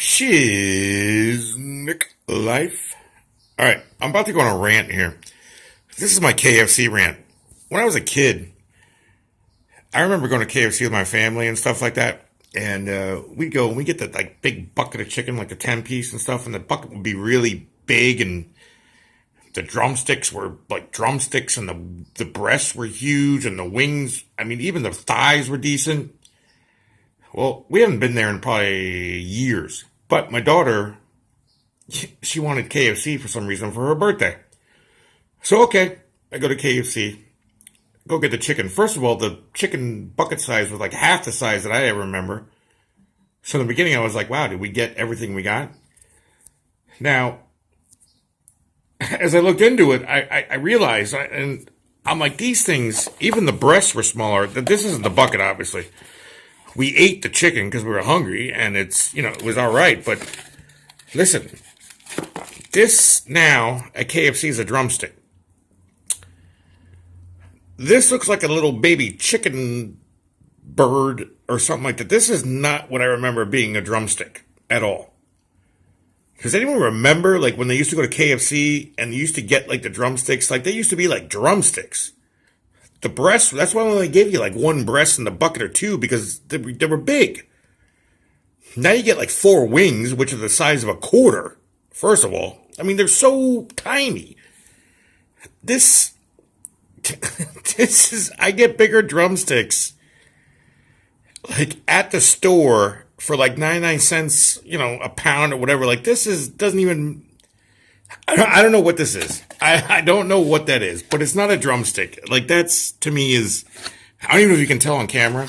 Shiznick life. All right, I'm about to go on a rant here. This is my KFC rant. When I was a kid, I remember going to KFC with my family and stuff like that. And we'd go and we get the big bucket of chicken, like the 10-piece and stuff, and the bucket would be really big, and the drumsticks were like drumsticks, and the breasts were huge, and the wings, I mean, even the thighs were decent. Well, we haven't been there in probably years. But my daughter, she wanted KFC for some reason for her birthday. So, okay, I go to KFC, go get the chicken. First of all, the chicken bucket size was like half the size that I ever remember. So in the beginning, I was like, wow, did we get everything we got? Now, as I looked into it, I realized, and I'm like, these things, even the breasts were smaller. This isn't the bucket, obviously. We ate the chicken because we were hungry, and it was all right. But listen, this now at KFC is a drumstick. This looks like a little baby chicken bird or something like that. This is not what I remember being a drumstick at all. Does anyone remember, like, when they used to go to KFC and they used to get, like, the drumsticks? Like, they used to be, like, drumsticks. The breasts, that's why they only gave you, like, one breast in the bucket or two, because they were big. Now you get, like, 4 wings, which are the size of a quarter, first of all. I mean, they're so tiny. This is, I get bigger drumsticks, like, at the store for, like, 99 cents, a pound or whatever. Like, doesn't even, I don't know what this is. I don't know what that is, but it's not a drumstick. Like, that's, to me, I don't even know if you can tell on camera,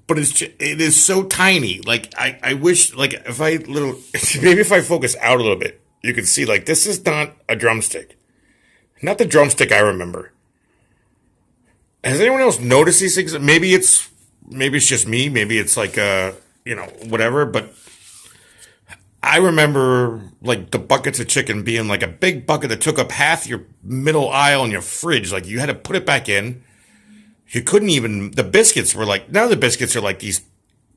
but it is so tiny. Like, I wish, like, maybe if I focus out a little bit, you can see, like, this is not a drumstick. Not the drumstick I remember. Has anyone else noticed these things? Maybe it's just me. Maybe it's like, whatever, but I remember, like, the buckets of chicken being like a big bucket that took up half your middle aisle in your fridge. Like, you had to put it back in. You couldn't even, the biscuits were like, now the biscuits are like these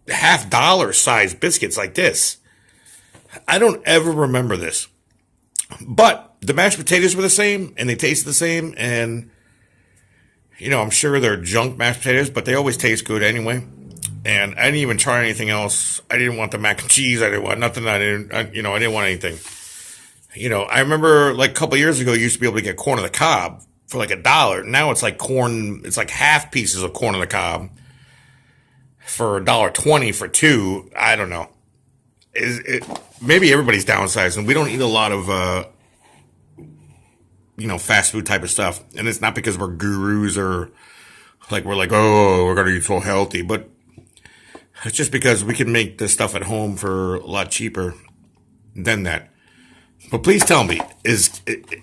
$50 size biscuits like this. I don't ever remember this. But the mashed potatoes were the same, and they tasted the same, and, I'm sure they're junk mashed potatoes, but they always taste good anyway. And I didn't even try anything else. I didn't want the mac and cheese. I didn't want nothing. I didn't want anything. I remember like a couple of years ago, you used to be able to get corn on the cob for like $1. Now it's like corn. It's like half pieces of corn on the cob for $1.20 for 2. I don't know. Maybe everybody's downsizing. We don't eat a lot of, fast food type of stuff. And it's not because we're gurus or like, we're like, oh, we're going to eat so healthy, but it's just because we can make this stuff at home for a lot cheaper than that. But please tell me,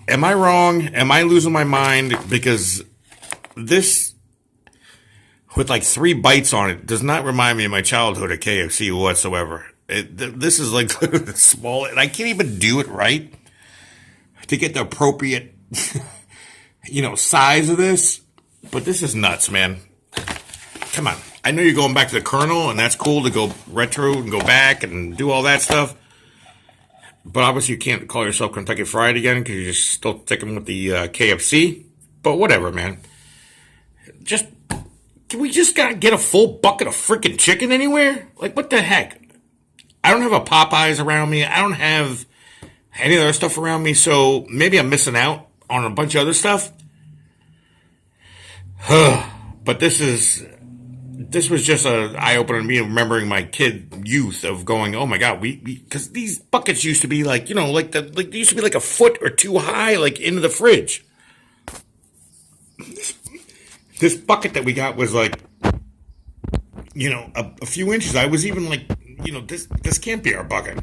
am I wrong? Am I losing my mind? Because this, with like 3 bites on it, does not remind me of my childhood at KFC whatsoever. This is like small, and I can't even do it right to get the appropriate, size of this. But this is nuts, man. Come on. I know you're going back to the Colonel, and that's cool to go retro and go back and do all that stuff. But obviously you can't call yourself Kentucky Fried again because you're still sticking with the KFC. But whatever, man. Can we just get a full bucket of freaking chicken anywhere? Like, what the heck? I don't have a Popeyes around me. I don't have any other stuff around me. So maybe I'm missing out on a bunch of other stuff. But this was just an eye-opener to me, remembering my youth of going, oh my God, because these buckets used to be like, they used to be like a foot or 2 high, like into the fridge. This bucket that we got was like, a few inches. I was even like, this can't be our bucket.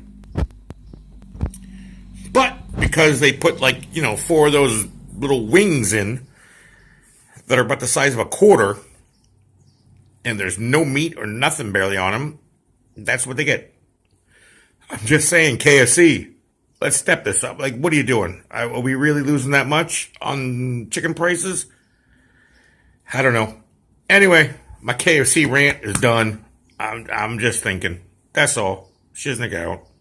But because they put 4 of those little wings in that are about the size of a quarter, and there's no meat or nothing barely on them, that's what they get. I'm just saying, KFC, let's step this up. Like, what are you doing? Are we really losing that much on chicken prices? I don't know. Anyway, my KFC rant is done. I'm just thinking. That's all. Shiznick out.